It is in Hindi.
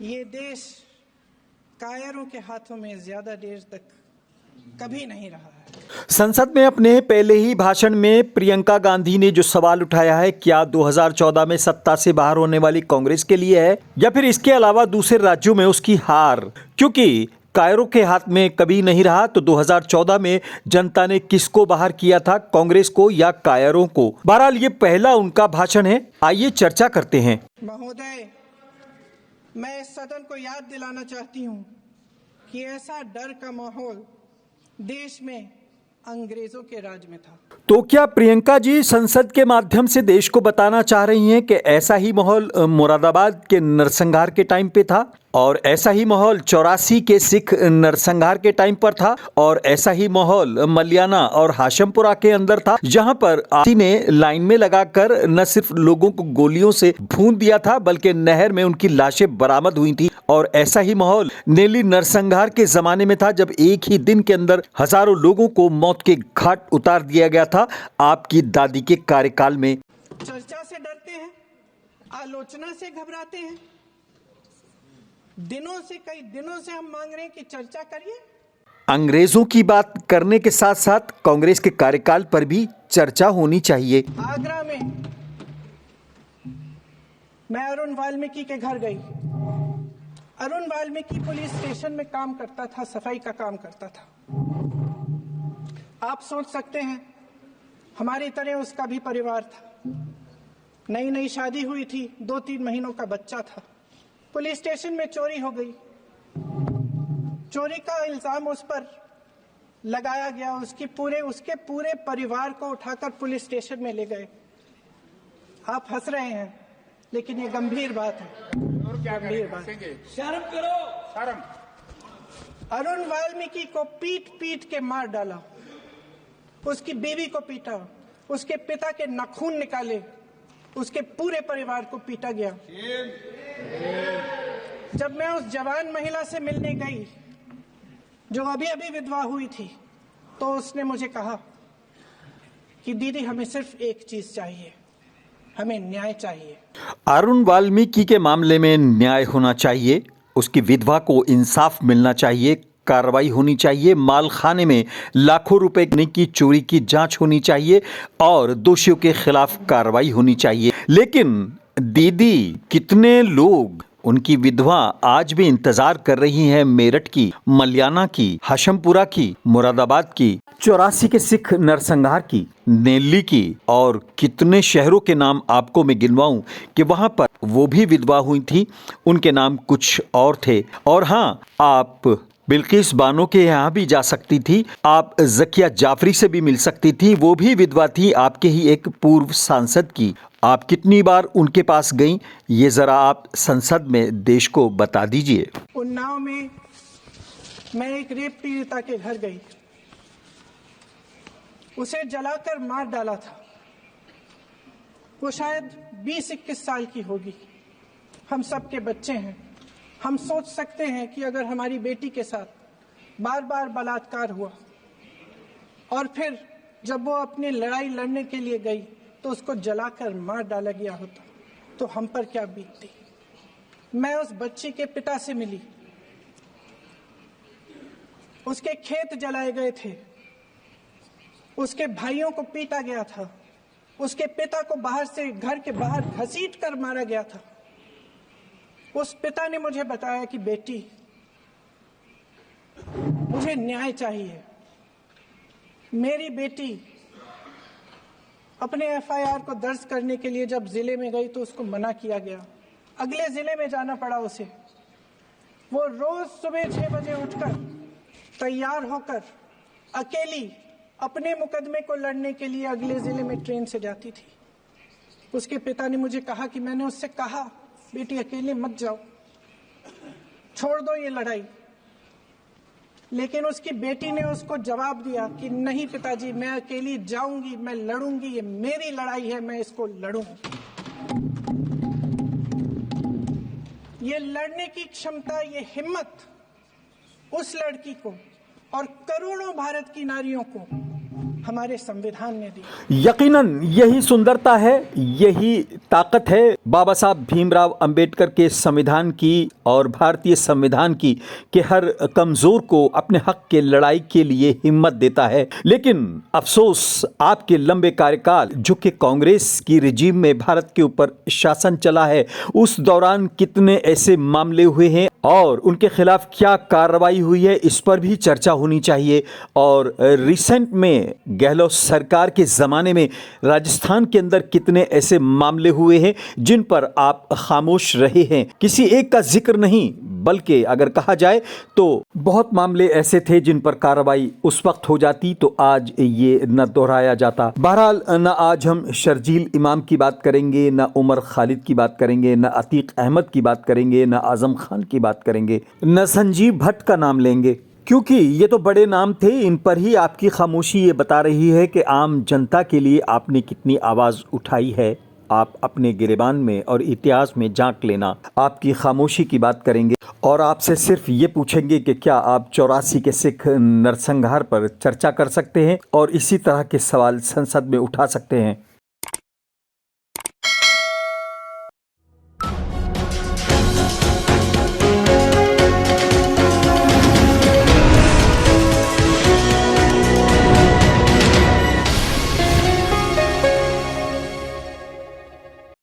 ये देश कायरों के हाथों में ज्यादा देर तक कभी नहीं रहा है। संसद में अपने पहले ही भाषण में प्रियंका गांधी ने जो सवाल उठाया है, क्या 2014 में सत्ता से बाहर होने वाली कांग्रेस के लिए है या फिर इसके अलावा दूसरे राज्यों में उसकी हार, क्योंकि कायरों के हाथ में कभी नहीं रहा। तो 2014 में जनता ने किसको बाहर किया था, कांग्रेस को या कायरों को? बहरहाल ये पहला उनका भाषण है, आइए चर्चा करते हैं। महोदय, मैं इस सदन को याद दिलाना चाहती हूँ कि ऐसा डर का माहौल देश में अंग्रेजों के राज में था। तो क्या प्रियंका जी संसद के माध्यम से देश को बताना चाह रही हैं कि ऐसा ही माहौल मुरादाबाद के नरसंहार के टाइम पे था, और ऐसा ही माहौल 84 के सिख नरसंहार के टाइम पर था, और ऐसा ही माहौल मलियाना और हाशमपुरा के अंदर था, जहां पर आती ने लाइन में लगाकर न सिर्फ लोगों को गोलियों से भून दिया था बल्कि नहर में उनकी लाशें बरामद हुई थी। और ऐसा ही माहौल नेली नरसंहार के जमाने में था, जब एक ही दिन के अंदर हजारों लोगों को मौत के घाट उतार दिया गया था आपकी दादी के कार्यकाल में। चर्चा से डरते हैं, आलोचना से घबराते हैं। कई दिनों से हम मांग रहे हैं कि चर्चा करिए। अंग्रेजों की बात करने के साथ साथ कांग्रेस के कार्यकाल पर भी चर्चा होनी चाहिए। आगरा में मैं अरुण वाल्मीकि के घर गई। अरुण वाल्मीकि पुलिस स्टेशन में काम करता था, सफाई का काम करता था। आप सोच सकते हैं हमारी तरह उसका भी परिवार था। नई नई शादी हुई थी, 2-3 महीनों का बच्चा था। पुलिस स्टेशन में चोरी हो गई। चोरी का इल्जाम उस पर लगाया गया। उसके पूरे परिवार को उठाकर पुलिस स्टेशन में ले गए। आप हंस रहे हैं, लेकिन ये गंभीर बात है। गंभीर बात। शर्म करो, शर्म। अरुण वाल्मीकि को पीट पीट के मार डाला। उसकी बीवी को पीटा, उसके पिता के नाखून निकाले, उसके पूरे परिवार को पीटा गया। जब मैं उस जवान महिला से मिलने गई जो अभी अभी विधवा हुई थी, तो उसने मुझे कहा कि दीदी, हमें सिर्फ एक चीज चाहिए, हमें न्याय चाहिए। अरुण वाल्मीकि के मामले में न्याय होना चाहिए, उसकी विधवा को इंसाफ मिलना चाहिए, कार्रवाई होनी चाहिए, मालखाने में लाखों रुपए की चोरी की जांच होनी चाहिए और दोषियों के खिलाफ कार्रवाई होनी चाहिए। लेकिन दीदी, कितने लोग, उनकी विधवा आज भी इंतजार कर रही हैं मेरठ की, मलियाना की, हाशमपुरा की, मुरादाबाद की, 84 के सिख नरसंहार की, नेल्ली की, और कितने शहरों के नाम आपको मैं गिनवाऊं कि वहां पर वो भी विधवा हुई थी, उनके नाम कुछ और थे। और हाँ, आप बिल्किस बानो के यहाँ भी जा सकती थी, आप जकिया जाफरी से भी मिल सकती थी, वो भी विधवा थी, आपके ही एक पूर्व सांसद की। आप कितनी बार उनके पास गईं, ये जरा आप संसद में देश को बता दीजिए। उन्नाव में मैं एक रेप पीड़िता के घर गई। उसे जलाकर मार डाला था। वो शायद 20-21 साल की होगी। हम सबके बच्चे हैं। हम सोच सकते हैं कि अगर हमारी बेटी के साथ बार बार बलात्कार हुआ और फिर जब वो अपनी लड़ाई लड़ने के लिए गई तो उसको जलाकर मार डाला गया होता, तो हम पर क्या बीतती। मैं उस बच्ची के पिता से मिली। उसके खेत जलाए गए थे, उसके भाइयों को पीटा गया था, उसके पिता को बाहर से, घर के बाहर घसीट कर मारा गया था। उस पिता ने मुझे बताया कि बेटी, मुझे न्याय चाहिए। मेरी बेटी अपने एफआईआर को दर्ज करने के लिए जब जिले में गई तो उसको मना किया गया। अगले जिले में जाना पड़ा उसे। वो रोज सुबह 6 बजे उठकर तैयार होकर अकेली अपने मुकदमे को लड़ने के लिए अगले जिले में ट्रेन से जाती थी। उसके पिता ने मुझे कहा कि मैंने उससे कहा, बेटी अकेले मत जाओ, छोड़ दो ये लड़ाई। लेकिन उसकी बेटी ने उसको जवाब दिया कि नहीं पिताजी, मैं अकेली जाऊंगी, मैं लड़ूंगी, ये मेरी लड़ाई है, मैं इसको लड़ूंगी। ये लड़ने की क्षमता, ये हिम्मत उस लड़की को और करोड़ों भारत की नारियों को हमारे संविधान ने दी। यकीनन यही सुंदरता है, यही ताकत है बाबा साहब भीमराव अंबेडकर के संविधान की और भारतीय संविधान की कि हर कमजोर को अपने हक के लड़ाई के लिए हिम्मत देता है। लेकिन अफसोस आपके लंबे कार्यकाल जो कि कांग्रेस की रिजीम में भारत के ऊपर शासन चला है, उस दौरान कितने ऐसे मामले हुए हैं और उनके खिलाफ क्या कार्रवाई हुई है, इस पर भी चर्चा होनी चाहिए। और रिसेंट में गहलोत सरकार के ज़माने में राजस्थान के अंदर कितने ऐसे मामले हुए हैं जिन पर आप खामोश रहे हैं। किसी एक का जिक्र नहीं, बल्कि अगर कहा जाए तो बहुत मामले ऐसे थे जिन पर कार्रवाई उस वक्त हो जाती तो आज ये न दोहराया जाता। बहरहाल न आज हम शर्जील इमाम की बात करेंगे, न उमर खालिद की बात करेंगे, न अतीक अहमद की बात करेंगे, न आजम खान की बात करेंगे, न संजीव भट्ट का नाम लेंगे, क्योंकि ये तो बड़े नाम थे। इन पर ही आपकी खामोशी ये बता रही है कि आम जनता के लिए आपने कितनी आवाज़ उठाई है। आप अपने गिरेबान में और इतिहास में झांक लेना। आपकी खामोशी की बात करेंगे और आपसे सिर्फ ये पूछेंगे कि क्या आप 84 के सिख नरसंहार पर चर्चा कर सकते हैं और इसी तरह के सवाल संसद में उठा सकते हैं।